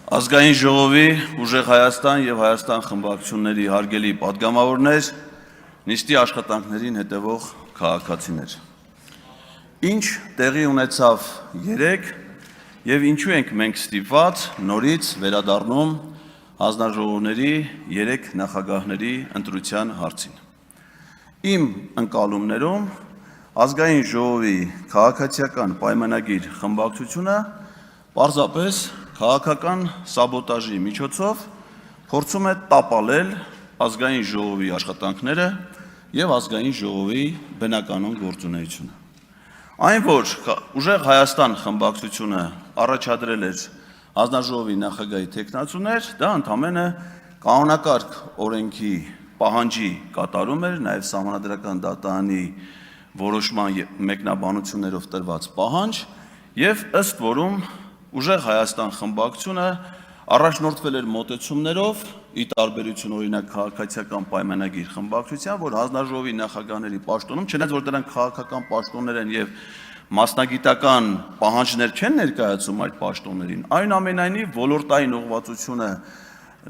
Ազգային ժողովի ուժեղ Հայաստան եւ Հայաստան խմբակցությունների հարգելի պատգամավորներ, նիստի աշխատանքներին հետևող քաղաքացիներ։ Ինչ տեղի ունեցավ երեկ եւ ինչու ենք մենք ստիպված նորից վերադառնում հանձնաժողովների 3 նախագահների ընտրության հարցին։ Իմ ընկալումներում ազգային ժողովի քաղաքացիական պայմանագիր խմբակցությունը պարզապես քաղաքական սաբոտաժի միջոցով փորձում է տապալել ազգային ժողովի աշխատանքները եւ ազգային ժողովի բնականոն գործունեությունը։ Այն որ ուժեղ Հայաստան խմբակցությունը առաջադրել էր հանձնաժողովի նախագահի թեկնածուներ, դա ընդամենը կանոնակարգ օրենքի պահանջի կատարում էր, նաեւ Սահմանադրական դատարանի որոշման մեկնաբանություններով տրված պահանջ եւ ըստ որում ուժեղ Հայաստան խմբակցությունը առաջնորդվել էր մոտեցումներով ի տարբերություն օրինակ քաղաքացիական պայմանագիր խմբակցության, որ հանձնաժողովի նախագահների պաշտոնում, չնայած որ դրանք քաղաքական պաշտոններ են եւ մասնագիտական պահանջներ չեն ներկայացում այդ պաշտոններին, այնուամենայնիվ ոլորտային ուղղվածությունը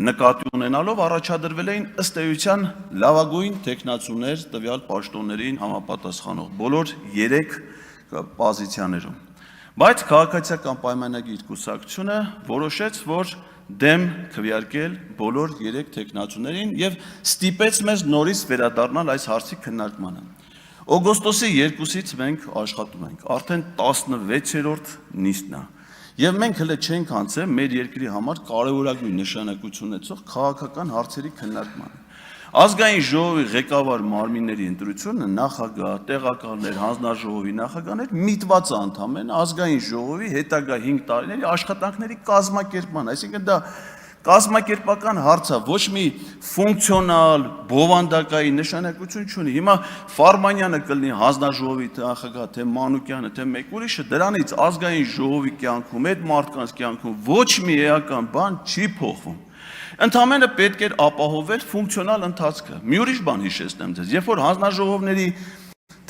նկատի ունենալով առաջադրվել էին ըստ էության լավագույն տեխնացուներ տվյալ պաշտոններին համապատասխանող բոլոր 3 պոզիցիաներում։ Բայց քաղաքացիական պայմանագիր կուսակցությունը որոշեց, որ դեմ քվեարկել բոլոր 3 տեխնացուներին եւ ստիպեց մեզ նորից վերադառնալ այս հարցի քննարկմանը։ Օգոստոսի 2-ից մենք աշխատում ենք, արդեն 16-րդ նիստն է։ Եվ մենք հենց չենք անցել մեր երկրի համար կարևորագույն նշանակություն ունեցող քաղաքական հարցերի քննարկմանը։ Ազգային ժողովի ղեկավար մարմինների ընտրությունը նախագահ, տեղակալներ, հանձնաժողովի նախագահներ միտված է ընդամենը ազգային ժողովի հետագա 5 տարիների աշխատանքների կազմակերպման, այսինքն դա կազմակերպական հարց է, ոչ մի ֆունկցիոնալ, բովանդակային նշանակություն չունի։ Հիմա Ֆարմանյանը կլինի հանձնաժողովի նախագահ, թե Մանուկյանը, թե մեկ ուրիշը, դրանից ազգային ժողովի կյանքում, այդ մարդկանց կյանքում ոչ մի էական բան չի փոխվում։ Ընդամենը պետք էր ապահովել ֆունկցիոնալ ընթացքը։ Մի ուրիշ բան հիշեցնեմ ձեզ, երբ որ հանձնաժողովների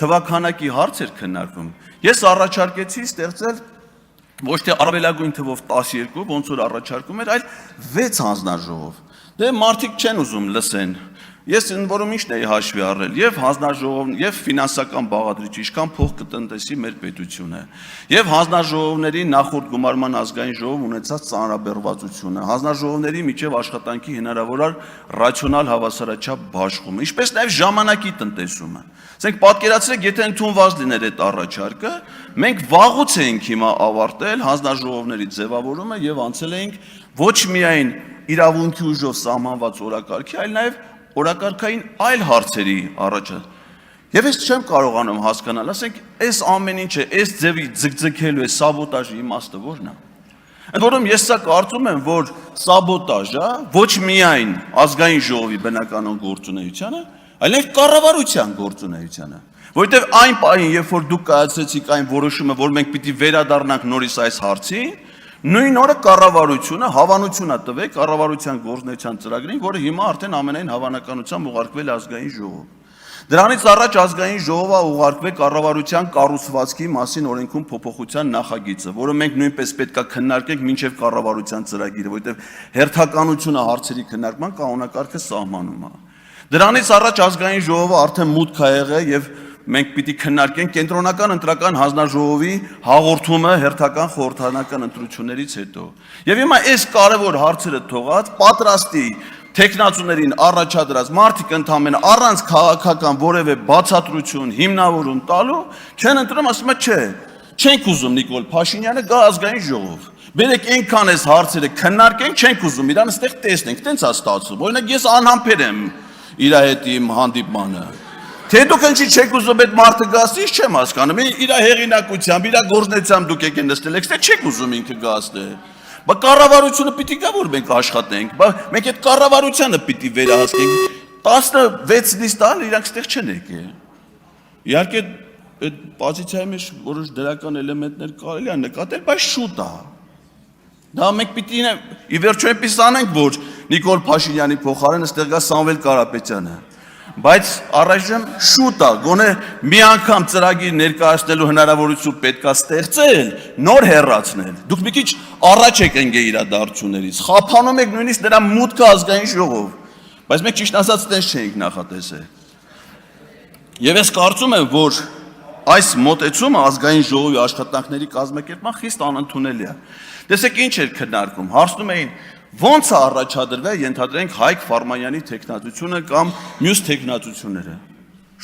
թվաքանակի հարց էր քննարկվում, ես առաջարկեցի ստեղծել ոչ թե առավելագույն թվով 12, ոնց որ առաջարկում էր, այլ 6 հանձնաժողով։ Դե մարդիկ չեն ուզում լսեն։ Ես որում ինչն էի հաշվի առել, եւ հանձնաժողով, եւ ֆինանսական բաղադրիչ, ինչքան փող կտնտեսի մեր պետությունը, եւ հանձնաժողովների նախորդ գումարման ազգային ժողով ունեցած ծանրաբեռվածությունը, հանձնաժողովների միջև աշխատանքի հնարավոր ռացիոնալ հավասարաչափ բաշխումը, ինչպես նաեւ ժամանակի տնտեսումը։ Ասենք պատկերացրեք, եթե ընդունված լիներ այդ առաջարկը, մենք վաղուց էինք հիմա ավարտել հանձնաժողովների ձևավորումը եւ անցել էինք ոչ միայն իրավունքի ուժով սահմանված օրակարգի, այլ նաեւ օրակարգային այլ հարցերի առաջ։ Եվ ես չեմ կարողանում հասկանալ, ասենք, այս ամեն ինչը, այս ձևի ձգձգելու է սաբոտաժի իմաստը ո՞րն է։ Ընդ որում ես սա կարծում եմ, որ սաբոտաժը ոչ միայն ազգային ժողովի բնականոն գործունեությանը, այլև կառավարության գործունեությանը։ Որովհետև այն պահին, երբ որ դուք կայացրեցիք այն որոշումը, որ մենք պիտի վերադառնանք նորից այս հարցին, նույն օրը կառավարությունը հավանություն է տվել կառավարության գործունեության ծրագրին, որը հիմա արդեն ամենայն հավանականությամբ ուղարկվել ազգային ժողով։ Դրանից առաջ ազգային ժողովը ուղարկվել կառավարության կառուցվածքի մասին օրենքում փոփոխության նախագիծը, որը մենք նույնպես պետք է քննարկենք մինչև կառավարության ծրագիրը, որովհետև հերթականությունը հարցերի քննարկման կանոնակարգը սահմանում է։ Դրանից առաջ ազգային ժողովը արդեն մուտք է եղել եւ մենք պիտի քննարկենք կենտրոնական ընտրական հանձնաժողովի հաղորդումը հերթական խորհրդարանական ընտրություններից հետո։ Եվ հիմա այս կարևոր հարցերը թողած պատրաստի տեխնացուներին առաջադրած մարդիկ ընդամենը առանց քաղաքական որևէ բացատրություն, հիմնավորում տալու չեն ընտրում, ասում է չէ, չենք ուզում Նիկոլ Փաշինյանը գա ազգային ժողով։ Բերեք այնքան այս հարցերը քննարկենք, չենք ուզում իրան այստեղ տեսնենք, տենց է ստացվում։ Օրինակ ես անհամբեր եմ իր հետ իմ հանդիպմանը։ Թե դուք ինչի չեք ուզում այդ մարդը գասի, ես չեմ հասկանում, իր հեղինակությամբ, իր գործնեությամբ դուք եք նստել, եք չեք ուզում ինքը գասի։ Բա կառավարությունը պիտի գա որ մենք աշխատենք, բա մենք այդ կառավարությանը պիտի վերահսկենք, 16 նիստան իրանք ստեղ չեն եկել։ Իհարկե այդ պոզիցիայի մեջ որոշ դրական էլեմենտներ կարելի է նկատել, բայց շուտ է։ Դա մենք պիտի ի վերջո այնպես անենք, որ Նիկոլ Փաշինյանի փոխարեն այստեղ գա Սամվել Կարապետյանը։ բայց առայժմ շուտ է, գոնե մի անգամ ծրագիր ներկայացնելու հնարավորություն պետք է ստեղծել, նոր հեռացնել։ Դուք մի քիչ առաջ եք ընկել իրադարձություններից, խափանում եք նույնիսկ դրա մուտքը ազգային ժողով, բայց մենք ճիշտ ասած տես չէինք նախատեսել։ Եվ ես կարծում եմ, որ այս մոտեցումը ազգային ժողովի աշխատանքների կազմակերպման խիստ անընդունելի է։ Տեսեք ինչ էր քննարկում, հարցնում էին ո՞նց է առաջադրվել, ենթադրենք Հայկ Ֆարմանյանի տեխնատությունը կամ մյուս տեխնատությունները։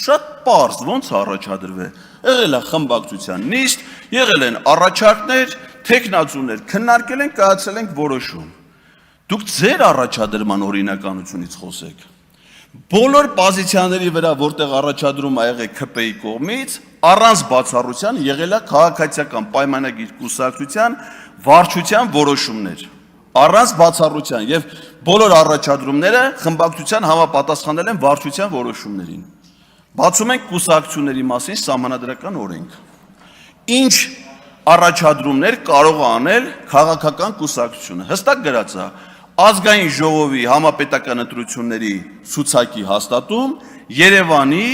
Շատ պարզ, ո՞նց է առաջադրվել։ Եղել է խմբակցության նիստ, եղել են առաջարկներ, տեխնատություններ, քննարկել են, կայացել են որոշում։ Դուք ձեր առաջադրման օրինականությունից խոսեք։ Բոլոր պոզիցիաների վրա, որտեղ առաջադրում ա եղել ՔՊ-ի կողմից, առանց բացառության եղել է քաղաքացիական պայմանագիր կուսակցության վարչության որոշումներ։ Առանց բացառության եւ բոլոր առաջադրումները խմբակցության համապատասխանել են վարչության որոշումներին։ Բացում ենք կուսակցությունների մասին սահմանադրական օրենք։ Ինչ առաջադրումներ կարող է անել քաղաքական կուսակցությունը։ Հստակ գրած է ազգային ժողովի համապետական ընտրությունների ցուցակի հաստատում, Երևանի,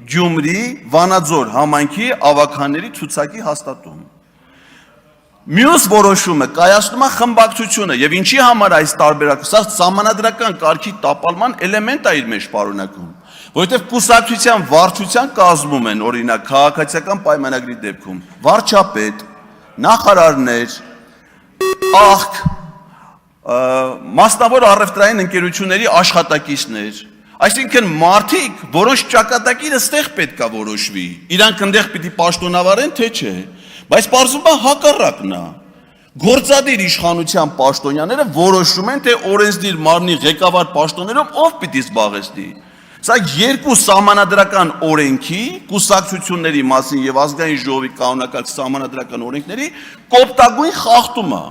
Գյումրի, Վանաձոր համայնքի ավականների ցուցակի հաստատում։ Մյուս որոշումը կայացնում է խմբակցությունը եւ ինչի համար այս տարբերակը, սա սահմանադրական կարգի տապալման էլեմենտ է իր մեջ պարունակում, որովհետեւ կուսակցության վարչության կազմում են օրինակ քաղաքացիական պայմանագրի դեպքում վարչապետ, նախարարներ, ԱԽԿ, մասնավոր առևտրային ընկերությունների աշխատակիցներ, այսինքն մարդիկ, որոնց ճակատագիրը ստեղ պետք է որոշվի, իրանք ընդեղ պիտի պաշտոնավարեն, թե չէ, բայց պարզվում է հակառակն է։ Գործադիր իշխանության պաշտոնյաները որոշում են, թե օրենսդիր մարմնի ղեկավար պաշտոններով ով պիտի զբաղեցնի։ Սա երկու սահմանադրական օրենքի, կուսակցությունների մասին եւ ազգային ժողովի կանոնակարգ սահմանադրական օրենքների կոպտագույն խախտում է։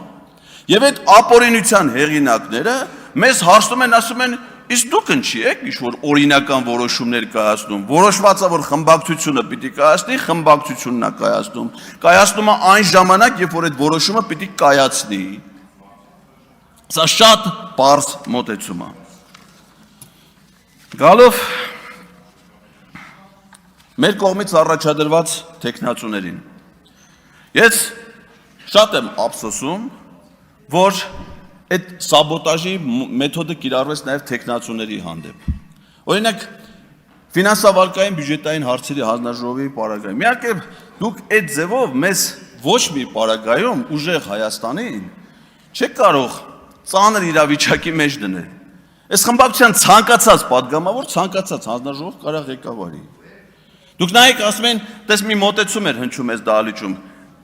Եվ այդ ապօրինության հեղինակները մեզ հարցնում են, ասում են, իսկ դուք ինչի եք ինչ-որ օրինական որոշումներ կայացնում, որոշված է, որ խմբակցությունը պիտի կայացնի, խմբակցությունն է կայացնում, կայացնում է այն ժամանակ, երբ որ այդ որոշումը պիտի կայացնի։ Սա շատ պարզ մոտեցում է։ Գալով մեր կողմից առաջադրված տեխնացուներին։ Ես շատ եմ ափսոսում, որ այդ սաբոտաժի մեթոդը կիրառվեց նաև տեխնացուների հանդեպ։ Օրինակ, ֆինանսավարկային բյուջետային հարցերի հանձնաժողովի պարագայում։ Իհարկե, դուք այդ ձևով մեզ ոչ մի պարագայում ուժեղ Հայաստանին չեք կարող ծանր իրավիճակի մեջ դնել։ Այս խմբակցության ցանկացած падգամավոր, ցանկացած հանձնաժողով կարող ղեկավարի։ Դուք նայեք, ասում են, տես մի մոտեցում էր հնչում այս դահլիճում։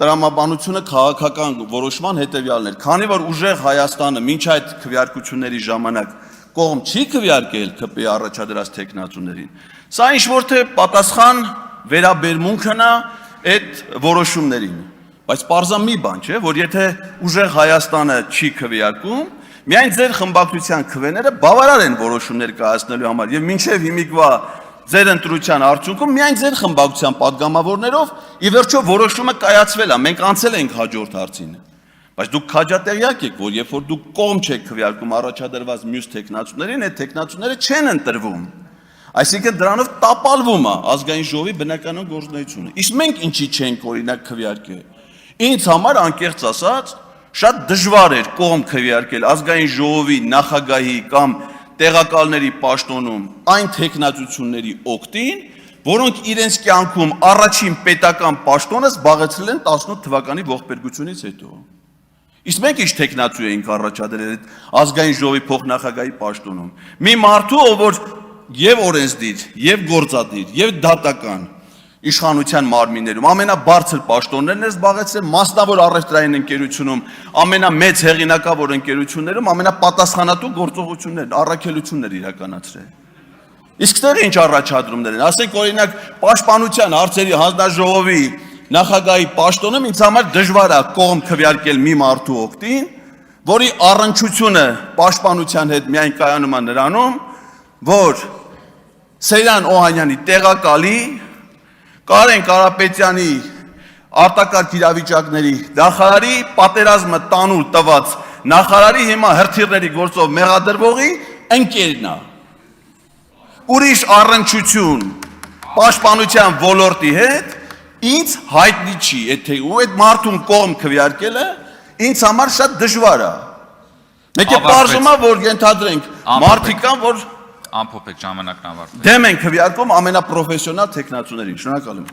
Տրամաբանությունը քաղաքական որոշման հետևյալն էր, քանի որ ուժեղ Հայաստանը մինչ այդ քվեարկությունների ժամանակ կողմ չի քվեարկել ՔՊ-ի առաջադրած տեխնացուներին, սա ինչ որ թե պատասխան վերաբերմունքն է այդ որոշումներին, բայց պարզա մի բան չէ, որ եթե ուժեղ Հայաստանը չի քվեարկում, միայն ձեր խմբակցության քվեները բավարար են որոշումներ կայացնելու համար եւ մինչեւ հիմիկվա ձեր ընտրության արդյունքում միայն ձեր խմբակցության падգամավորներով ի վերջո որոշումը կայացվել է, մենք անցել ենք հաջորդ հարցին։ Բայց դուք քաջատեղյակ եք, որ երբ որ դուք կողմ չեք քվեարկում առաջադրված մյուս տեխնացուներին, այդ տեխնացուները չեն ընտրվում։ Այսինքն դրանով տապալվում է ազգային ժողովի բնականon գործունեությունը։ Իսկ մենք ինչի չենք օրինակ քվեարկել։ Ինձ համար անկեղծ ասած շատ դժվար էր կողմ քվեարկել ազգային ժողովի նախագահի կամ տեղակալների պաշտոնում այն տեխնացությունների օգտին, որոնք իրենց կյանքում առաջին պետական պաշտոնը զբաղեցրել են 18 թվականի ողբերգությունից հետո։ Իսկ մենք ինչ տեխնացու էինք առաջադրել ազգային ժողովի փոխնախագահի պաշտոնում։ Մի մարդու, ով որ եւ օրենսդիր, եւ գործադիր, եւ դատական իշխանության մարմիններում ամենաբարձր պաշտոններն է զբաղեցրել, մասնավոր առևտրային ընկերությունում ամենամեծ հեղինակավոր ընկերություններում ամենապատասխանատու գործողություններ, առաքելություններ իրականացրել։ Իսկ դեռ ինչ առաջադրումներ են, ասենք օրինակ պաշտպանության հարցերի հանձնաժողովի նախագահի պաշտոնում ինձ համար դժվար է կողմ քվեարկել մի մարդու օգտին, որի առնչությունը պաշտպանության հետ միայն կայանում է նրանում, որ Սեյրան Օհանյանի տեղակալի Կարեն Կարապետյանի արտակարգ իրավիճակների նախարարի պատերազմը տանուլ տված նախարարի հիմա հրթիռների գործով մեղադրվողի ընկերն է։ ուրիշ առնչություն պաշտպանության ոլորտի հետ, ինձ հայտնի չի, եթե ու այդ մարդուն կողմ քվեարկելը ինձ համար շատ դժվար է։ Մեկ է պարզում է, որ ենթադրենք մարդիկ կան, որ Ամփոփեք ժամանակն ավարտվեց։ դեմ են քվեարկում ամենապրոֆեսիոնալ տեխնացուներին։ Շնորհակալ եմ։